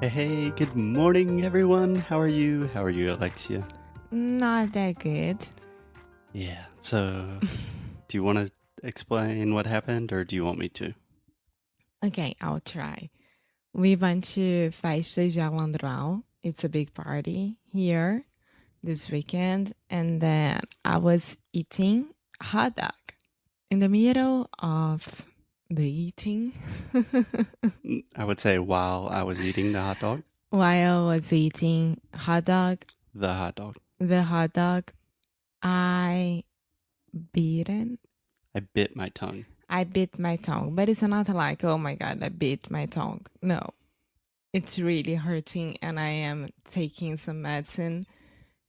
Hey, good morning, everyone. How are you? How are you, Alexia? Not that good. Yeah, so do you want to explain what happened or do you want me to? Okay, I'll try. We went to Festa de Alandral. It's a big party here this weekend. And then I was eating hot dog in the middle of the eating. I would say while I was eating the hot dog, While I was eating hot dog, the hot dog, the hot dog, I bitten. I bit my tongue. I bit my tongue, but it's not like, oh my God, I bit my tongue. No, it's really hurting and I am taking some medicine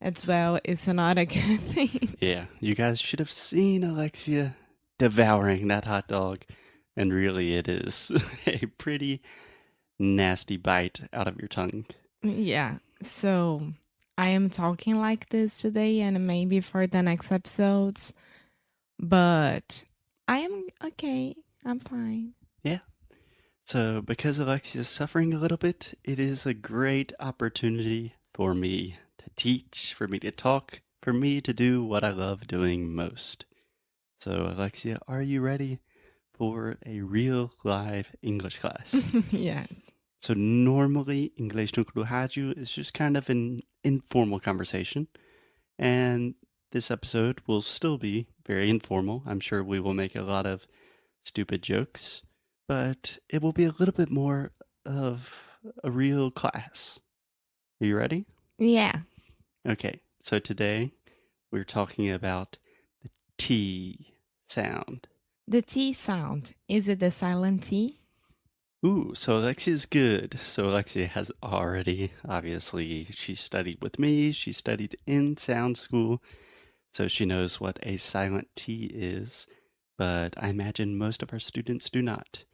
as well. It's not a good thing. Yeah, you guys should have seen Alexia devouring that hot dog. And really, it is a pretty nasty bite out of your tongue. Yeah. So I am talking like this today and maybe for the next episodes, but I am okay. I'm fine. Yeah. So, because Alexia is suffering a little bit, it is a great opportunity for me to teach, for me to talk, for me to do what I love doing most. So, Alexia, are you ready for a real live English class? Yes. So, normally, Inglês no Rádio is just kind of an informal conversation. And this episode will still be very informal. I'm sure we will make a lot of stupid jokes, but it will be a little bit more of a real class. Are you ready? Yeah. Okay, so today we're talking about the T sound. The T sound. Is it the silent T? Ooh, so Alexia's good. So Alexia has already, obviously, she studied with me. She studied in sound school, so she knows what a silent T is. But I imagine most of our students do not.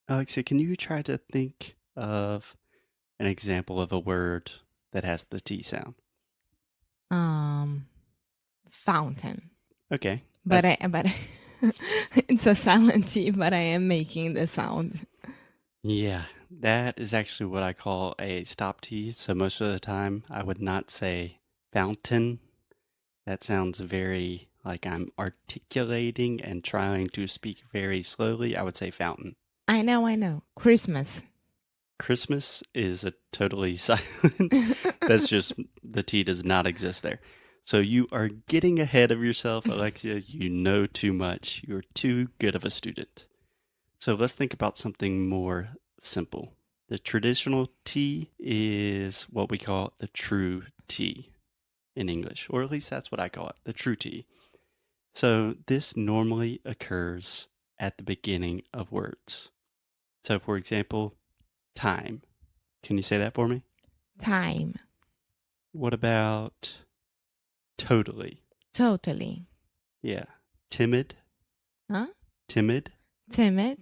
Alexia, can you try to think of an example of a word that has the T sound? Fountain. Okay. But it's a silent T, but I am making the sound. Yeah, that is actually what I call a stop T. So most of the time, I would not say fountain. That sounds very like I'm articulating and trying to speak very slowly. I would say fountain. I know. Christmas. Christmas is a totally silent. That's just the T does not exist there. So you are getting ahead of yourself, Alexia. You know too much. You're too good of a student. So let's think about something more simple. The traditional T is what we call the true T in English, or at least that's what I call it, the true T. So this normally occurs at the beginning of words. So for example, time. Can you say that for me? Time. What about totally? Totally. Yeah. Timid? Huh? Timid? Timid.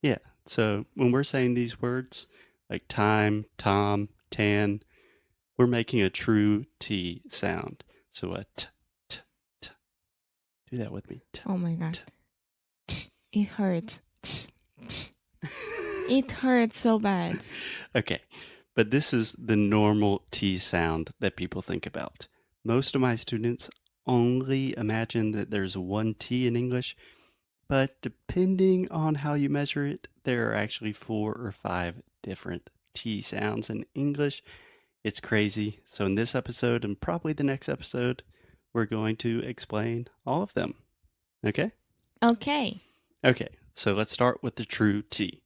Yeah. So when we're saying these words like time, tom, tan, we're making a true T sound. So a t, t, t. Do that with me. T, Oh my God. t. It hurts. It hurts so bad. Okay. But this is the normal T sound that people think about. Most of my students only imagine that there's one T in English, but depending on how you measure it, there are actually 4 or 5 different T sounds in English. It's crazy. So in this episode and probably the next episode, we're going to explain all of them. Okay? Okay. Okay, so let's start with the true T.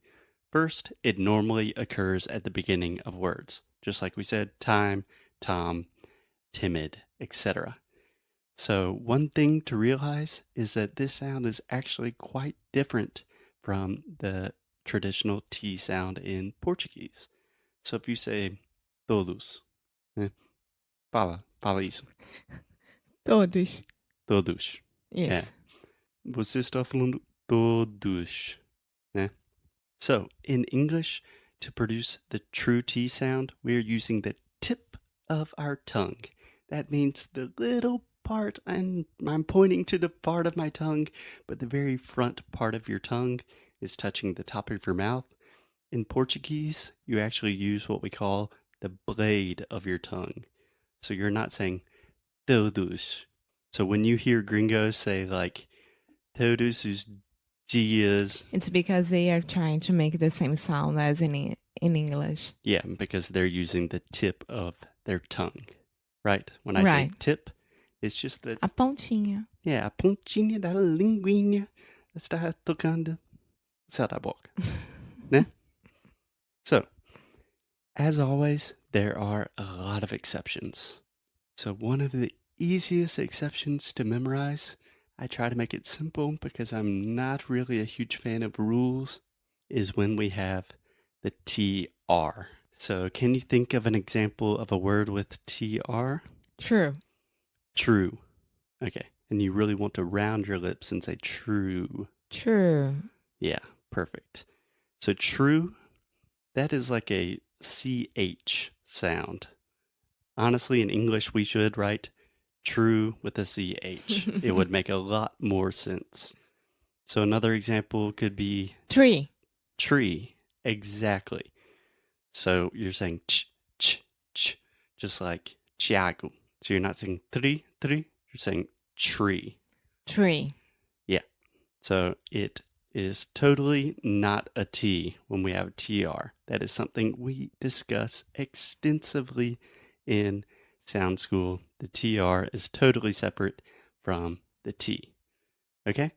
First, it normally occurs at the beginning of words, just like we said, time, tom, timid, etc. So one thing to realize is that this sound is actually quite different from the traditional T sound in Portuguese. So if you say todos, fala isso. Todos. Todos. Yes. Você está falando todos, né? So in English, to produce the true T sound, we're using the tip of our tongue. That means the little part, and I'm pointing to the part of my tongue, but the very front part of your tongue is touching the top of your mouth. in Portuguese, you actually use what we call the blade of your tongue. So you're not saying todos. So when you hear gringos say like todos os dias, It's because they are trying to make the same sound as in English. yeah, because they're using the tip of their tongue, right? When I say Right. tip, it's just the, A pontinha. yeah, a pontinha da linguinha está tocando o céu da boca, né? So, as always, there are a lot of exceptions. So one of the easiest exceptions to memorize, I try to make it simple because I'm not really a huge fan of rules, is when we have the TR. So can you think of an example of a word with TR? True. True. Okay. And you really want to round your lips and say true. True. Yeah, perfect. So true, that is like a CH sound. Honestly, in English, we should write true with a CH. It would make a lot more sense. So another example could be Tree. tree. Exactly. So you're saying ch, just like Thiago. So you're not saying three, you're saying tree. Tree. Yeah. So it is totally not a T when we have a TR. That is something we discuss extensively in sound school. The TR is totally separate from the T. Okay?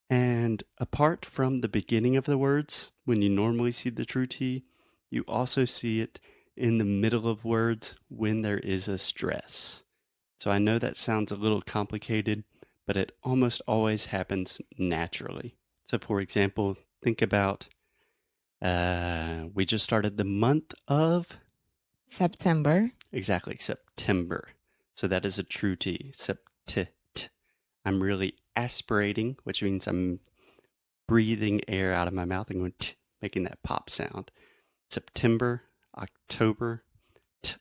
And apart from the beginning of the words, when you normally see the true T, you also see it in the middle of words when there is a stress. So I know that sounds a little complicated, but it almost always happens naturally. So for example, think about, we just started the month of? September. Exactly, September. So that is a true T, sept. I'm really aspirating, which means I'm breathing air out of my mouth and going t, making that pop sound. September, October, t.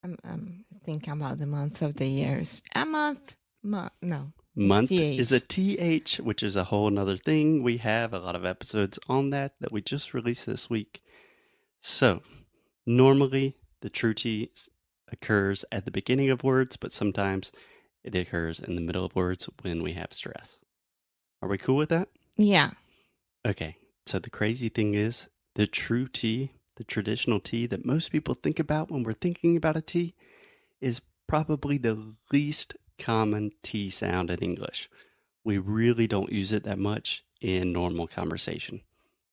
I'm thinking about the months of the years. A month. No. Month CH. is a TH, which is a whole nother thing. We have a lot of episodes on that we just released this week. So, normally the true T occurs at the beginning of words, but sometimes it occurs in the middle of words when we have stress. Are we cool with that? Yeah. Okay, so the crazy thing is the true T, the traditional T that most people think about when we're thinking about a T, is probably the least common T sound in English. We really don't use it that much in normal conversation.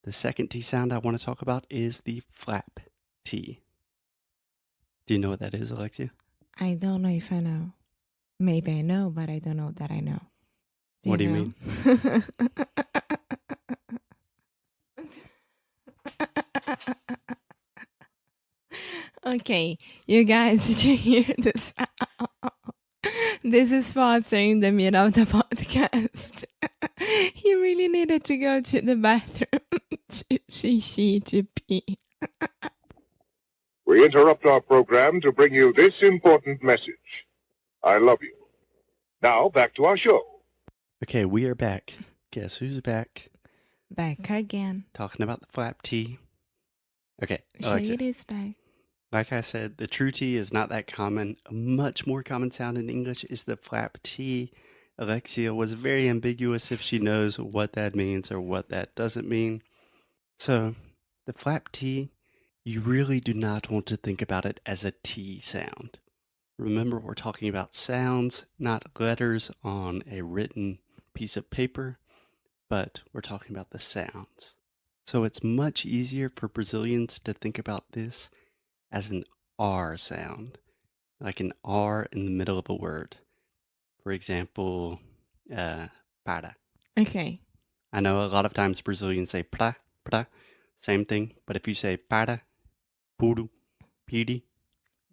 The second T sound I want to talk about is the flap T. Do you know what that is, Alexia? I don't know if I know. Maybe I know, but I don't know that I know. What do you mean? Okay, you guys, did you hear this? This is Potter in the middle of the podcast. He really needed to go to the bathroom to pee. We interrupt our program to bring you this important message. I love you. Now, back to our show. Okay, we are back. Guess who's back? Back again. Talking about the flap T. Okay, Shade is back. like I said, the true T is not that common. A much more common sound in English is the flap T. Alexia was very ambiguous if she knows what that means or what that doesn't mean. So, the flap T, you really do not want to think about it as a T sound. Remember, we're talking about sounds, not letters on a written piece of paper, but we're talking about the sounds. So it's much easier for Brazilians to think about this as an R sound, like an R in the middle of a word. For example, para. Okay. I know a lot of times Brazilians say pra, same thing, but if you say para, puru, piri.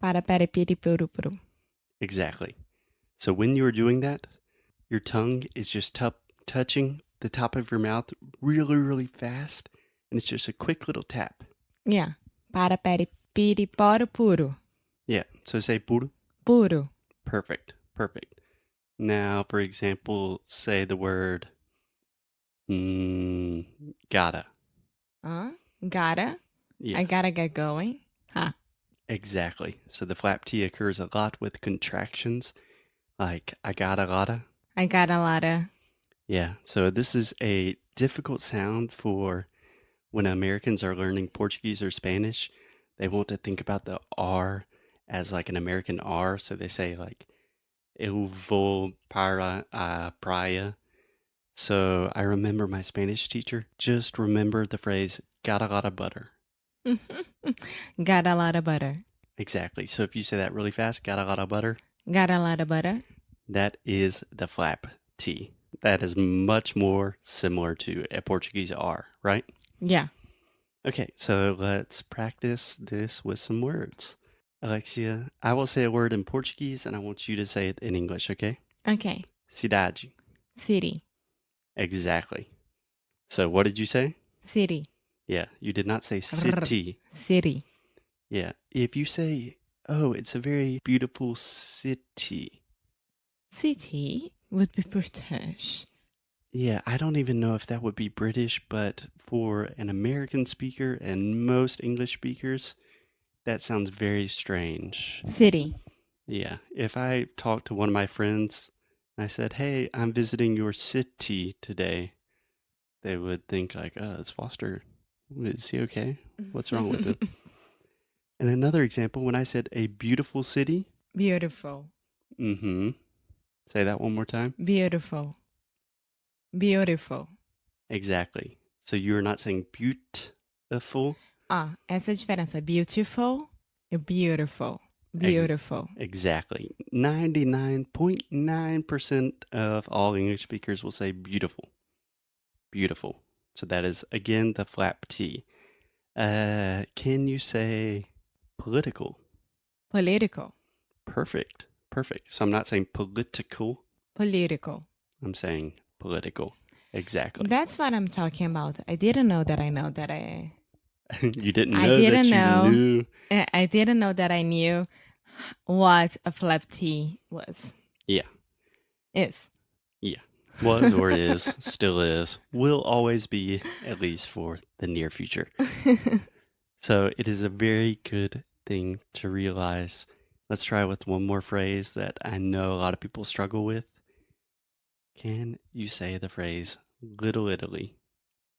Para, piri, puru, puru. Exactly. So when you're doing that, your tongue is just touching the top of your mouth really, really fast, and it's just a quick little tap. Yeah. Para, piri, poro, puro. Yeah, so say puro. Puro. Perfect. Now, for example, say the word gotta. Gotta. Yeah, I gotta get going. Huh. exactly. So the flap T occurs a lot with contractions, like I got a lotta. I got a lot of. Yeah, so this is a difficult sound for when Americans are learning Portuguese or Spanish. They want to think about the R as like an American R, so they say like eu vou para a praia. So I remember my Spanish teacher just remembered the phrase got a lot of butter. Got a lot of butter. Exactly. So if you say that really fast, got a lot of butter, Got a lot of butter. that is the flap T. That is much more similar to a Portuguese R, right? Yeah. Okay, so let's practice this with some words. Alexia, I will say a word in Portuguese and I want you to say it in English, okay? Okay. Cidade. City. Exactly. So what did you say? City. Yeah, you did not say city. City. Yeah, if you say, oh, it's a very beautiful city. City would be British. Yeah, I don't even know if that would be British, but for an American speaker and most English speakers, that sounds very strange. City. Yeah, if I talked to one of my friends and I said, hey, I'm visiting your city today, they would think like, oh, it's Foster. Is he okay? What's wrong with him? And another example, when I said a beautiful city, Beautiful. mm-hmm. Say that one more time. Beautiful. Beautiful. Exactly. So you're not saying beautiful. Essa é a diferença. Beautiful e beautiful. Beautiful. Exactly. 99.9% of all English speakers will say beautiful. Beautiful. So that is, again, the flap T. Can you say political? Political. Perfect. Perfect. So I'm not saying political. Political. I'm saying political. Exactly. That's what I'm talking about. I didn't know that I know that I... You didn't know I didn't that you know. knew. I didn't know that I knew what a flap T was. Yeah. Is. Yeah. Was or is, still is, will always be, at least for the near future. So it is a very good thing to realize. Let's try with one more phrase that I know a lot of people struggle with. Can you say the phrase Little Italy?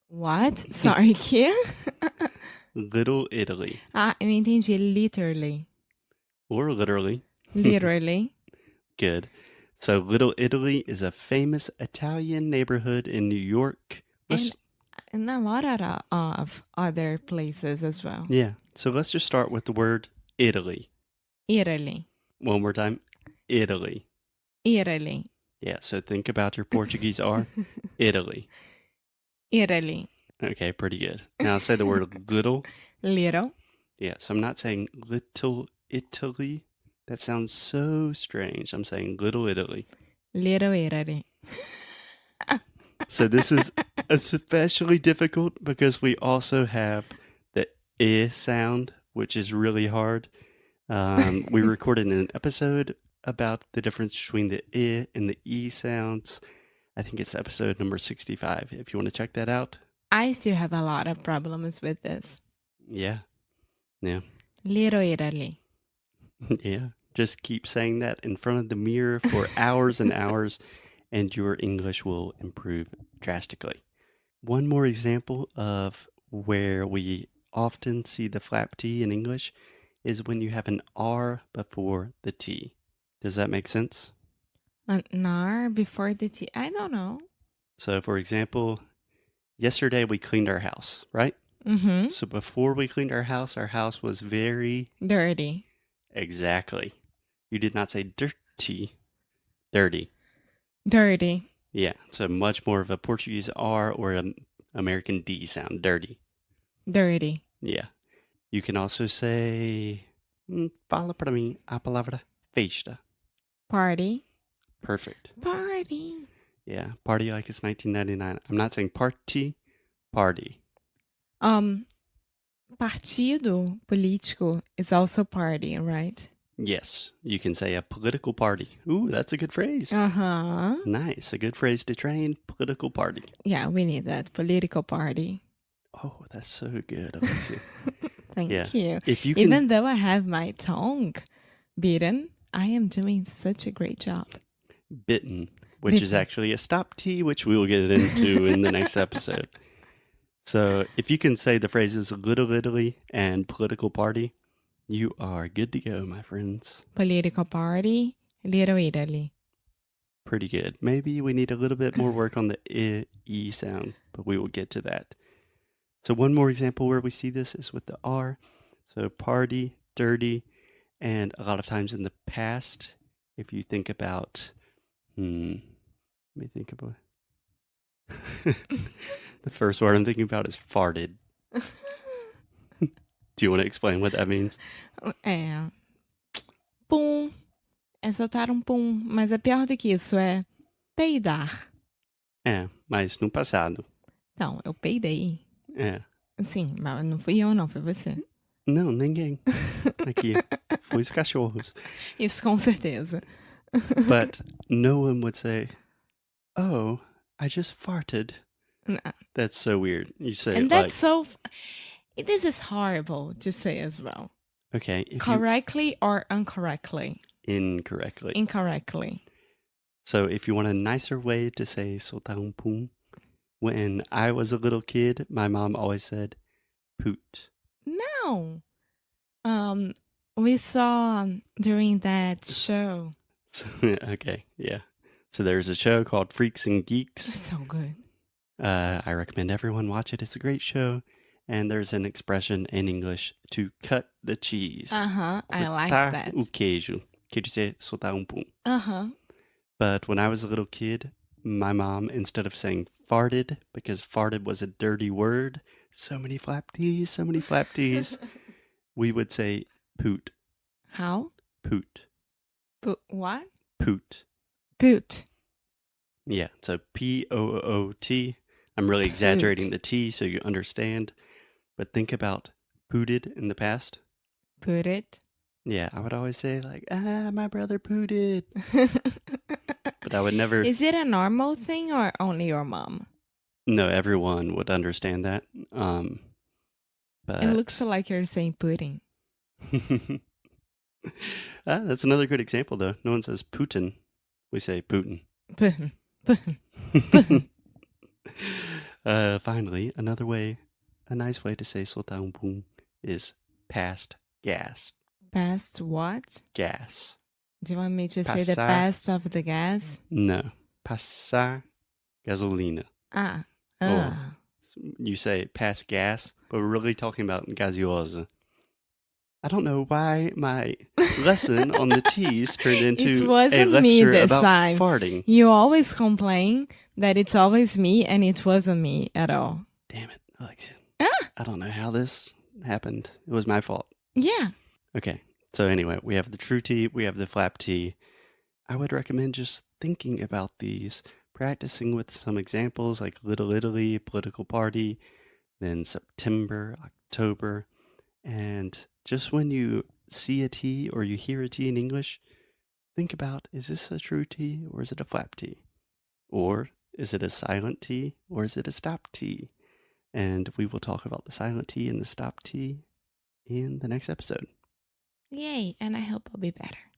What? Sorry, que? Little Italy. Eu entendi. Literally. Or literally. Literally. Good. So Little Italy is a famous Italian neighborhood in New York. And a lot of other places as well. Yeah. So let's just start with the word Italy. Italy. One more time. Italy. Italy. Yeah. So think about your Portuguese R. Italy. Italy. Okay. Pretty good. Now say the word little. Little. Yeah. So I'm not saying little Italy. That sounds so strange. I'm saying Little Italy. Little Italy. So this is especially difficult because we also have the I sound, which is really hard. We recorded an episode about the difference between the I and the E sounds. I think it's episode number 65. If you want to check that out. I still have a lot of problems with this. Yeah. Yeah. Little Italy. Yeah. Just keep saying that in front of the mirror for hours and hours, and your English will improve drastically. One more example of where we often see the flap T in English is when you have an R before the T. Does that make sense? An R before the T. I don't know. So, for example, yesterday we cleaned our house, right? Mm-hmm. So before we cleaned our house was very... Dirty. Exactly. You did not say dirty. Dirty. Dirty. Yeah, so much more of a Portuguese R or an American D sound. Dirty. Dirty. Yeah. You can also say... Fala para mim a palavra festa. Party. Perfect. Party. Yeah, party like it's 1999. I'm not saying party, party. Partido político is also party, right? Yes, you can say a political party. Ooh, that's a good phrase. Uh-huh. Nice, a good phrase to train. Political party. Yeah, we need that. Political party. Oh, that's so good, Alexia. Thank Yeah. you. If you can, Even though I have my tongue beaten, I am doing such a great job. bitten, which is Bitten. actually a stop T, which we will get into in the next episode. So if you can say the phrases Little Italy and political party, you are good to go, my friends. Political party, Little Italy. Pretty good. Maybe we need a little bit more work on the E sound, but we will get to that. So one more example where we see this is with the R. So party, dirty, and a lot of times in the past, if you think about, let me think about the first word I'm thinking about is farted. Do you want to explain what that means? Pum. É soltar pum. Mas é pior do que isso, é peidar. Mas no passado. Não, eu peidei. Sim, mas não fui eu, não, foi você. Não, ninguém. Aqui, foi os cachorros. Isso com certeza. But no one would say, oh, I just farted. No. That's so weird. You say And it that's like... this is horrible to say as well. Okay. Correctly or incorrectly? Incorrectly. Incorrectly. So if you want a nicer way to say soltar pum, when I was a little kid, my mom always said poot. No. We saw during that show. Okay, yeah. So there's a show called Freaks and Geeks. It's so good. I recommend everyone watch it. It's a great show. And there's an expression in English to cut the cheese. I like Cortar that. o queijo. Quer dizer, soltar pum. But But when I was a little kid, my mom, instead of saying farted, because farted was a dirty word, so many flap T's, we would say poot. How? Poot. What? Poot. Poot. Yeah, so P-O-O-T. I'm really exaggerating the T so you understand. But think about pooted in the past. Put it. Yeah, I would always say like, my brother pooted. But I would never... Is it a normal thing or only your mom? No, everyone would understand that. But It looks like you're saying pudding. That's another good example, though. No one says Putin. We say Putin. Putin. Finally, a nice way to say soltar pum is past gas. Past what? Gas. Do you want me to say the Passar. past of the gas? No. Passar gasolina. You say pass gas, but we're really talking about gaseosa. I don't know why my lesson on the T's turned into It a wasn't lecture me this about time. farting. You always complain that it's always me, and it wasn't me at all. Damn it, Alexia. I don't know how this happened. It was my fault. Yeah. Okay, so anyway, we have the true T, we have the flap T. I would recommend just thinking about these, practicing with some examples like Little Italy, political party, then September, October, and just when you see a T or you hear a T in English, think about, is this a true T or is it a flap T? Or is it a silent T or is it a stop T? And we will talk about the silent T and the stop T in the next episode. Yay. And I hope I'll be better.